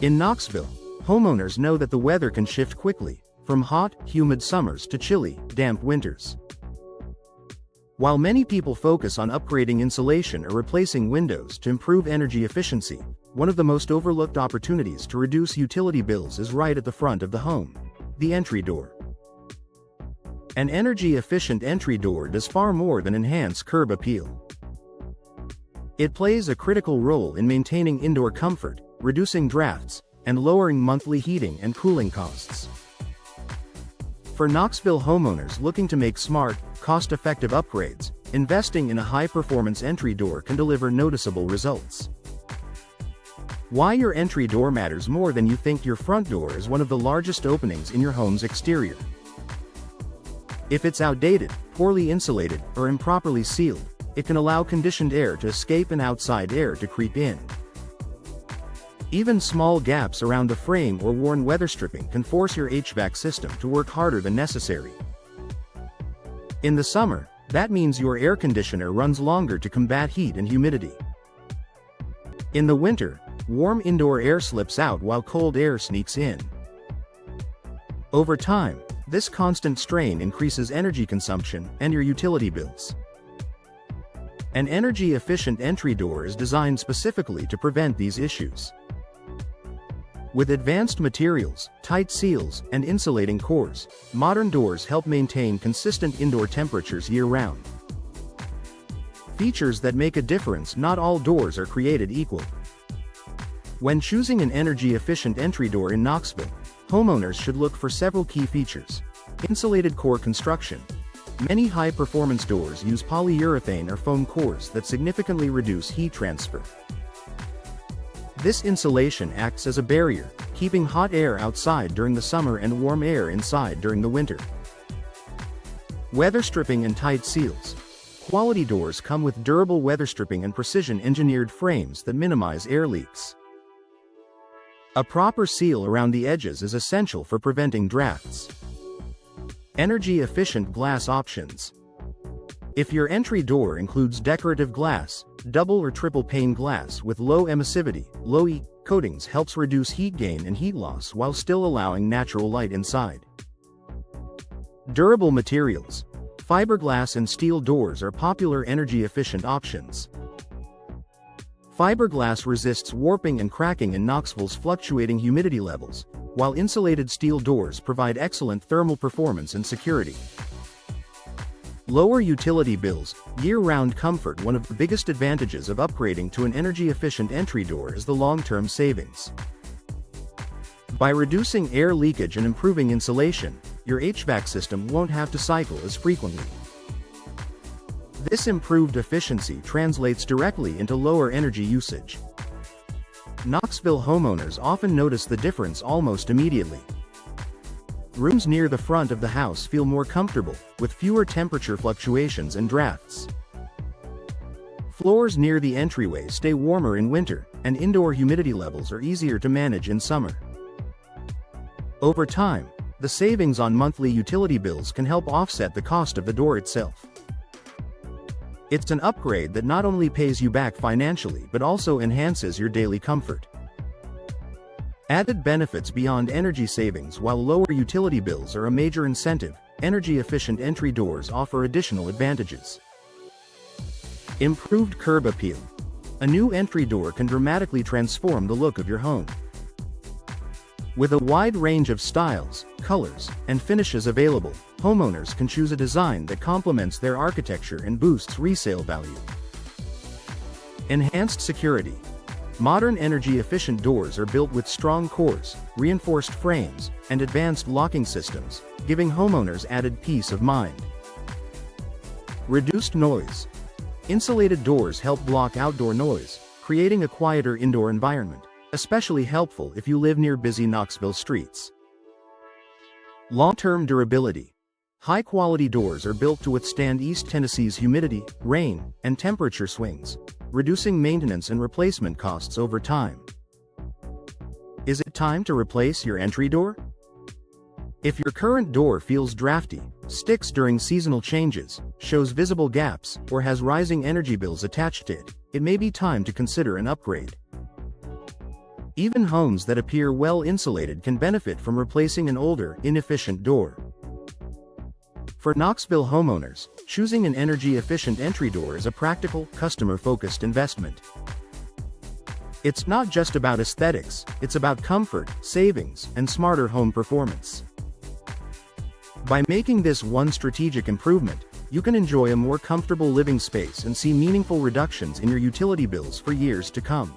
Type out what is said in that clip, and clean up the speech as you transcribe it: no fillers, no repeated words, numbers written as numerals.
In Knoxville, homeowners know that the weather can shift quickly, from hot, humid summers to chilly, damp winters. While many people focus on upgrading insulation or replacing windows to improve energy efficiency, one of the most overlooked opportunities to reduce utility bills is right at the front of the home: the entry door. An energy-efficient entry door does far more than enhance curb appeal. It plays a critical role in maintaining indoor comfort, reducing drafts, and lowering monthly heating and cooling costs. For Knoxville homeowners looking to make smart, cost-effective upgrades, investing in a high-performance entry door can deliver noticeable results. Why your entry door matters more than you think. Your front door is one of the largest openings in your home's exterior. If it's outdated, poorly insulated, or improperly sealed, it can allow conditioned air to escape and outside air to creep in. Even small gaps around the frame or worn weather stripping can force your HVAC system to work harder than necessary. In the summer, that means your air conditioner runs longer to combat heat and humidity. In the winter, warm indoor air slips out while cold air sneaks in. Over time, this constant strain increases energy consumption and your utility bills. An energy-efficient entry door is designed specifically to prevent these issues. With advanced materials, tight seals, and insulating cores, modern doors help maintain consistent indoor temperatures year-round. Features that make a difference. Not all doors are created equal. When choosing an energy-efficient entry door in Knoxville, homeowners should look for several key features. Insulated core construction. Many high-performance doors use polyurethane or foam cores that significantly reduce heat transfer. This insulation acts as a barrier, keeping hot air outside during the summer and warm air inside during the winter. Weather stripping and tight seals. Quality doors come with durable weather stripping and precision-engineered frames that minimize air leaks. A proper seal around the edges is essential for preventing drafts. Energy-efficient glass options. If your entry door includes decorative glass, double or triple pane glass with low emissivity, low E coatings helps reduce heat gain and heat loss while still allowing natural light inside. Durable materials. Fiberglass and steel doors are popular energy-efficient options. Fiberglass resists warping and cracking in Knoxville's fluctuating humidity levels, while insulated steel doors provide excellent thermal performance and security. Lower utility bills, year-round comfort. One of the biggest advantages of upgrading to an energy-efficient entry door is the long-term savings. By reducing air leakage and improving insulation, your HVAC system won't have to cycle as frequently. This improved efficiency translates directly into lower energy usage. Knoxville homeowners often notice the difference almost immediately. Rooms near the front of the house feel more comfortable, with fewer temperature fluctuations and drafts. Floors near the entryway stay warmer in winter, and indoor humidity levels are easier to manage in summer. Over time, the savings on monthly utility bills can help offset the cost of the door itself. It's an upgrade that not only pays you back financially but also enhances your daily comfort. Added benefits beyond energy savings. While lower utility bills are a major incentive, energy-efficient entry doors offer additional advantages. Improved curb appeal. A new entry door can dramatically transform the look of your home. With a wide range of styles, colors, and finishes available, homeowners can choose a design that complements their architecture and boosts resale value. Enhanced security. Modern energy-efficient doors are built with strong cores, reinforced frames, and advanced locking systems, giving homeowners added peace of mind. Reduced noise. Insulated doors help block outdoor noise, creating a quieter indoor environment, especially helpful if you live near busy Knoxville streets. Long-term durability. High-quality doors are built to withstand East Tennessee's humidity, rain, and temperature swings, reducing maintenance and replacement costs over time. Is it time to replace your entry door? If your current door feels drafty, sticks during seasonal changes, shows visible gaps, or has rising energy bills attached to it, it may be time to consider an upgrade. Even homes that appear well insulated can benefit from replacing an older, inefficient door. For Knoxville homeowners, choosing an energy-efficient entry door is a practical, customer-focused investment. It's not just about aesthetics, it's about comfort, savings, and smarter home performance. By making this one strategic improvement, you can enjoy a more comfortable living space and see meaningful reductions in your utility bills for years to come.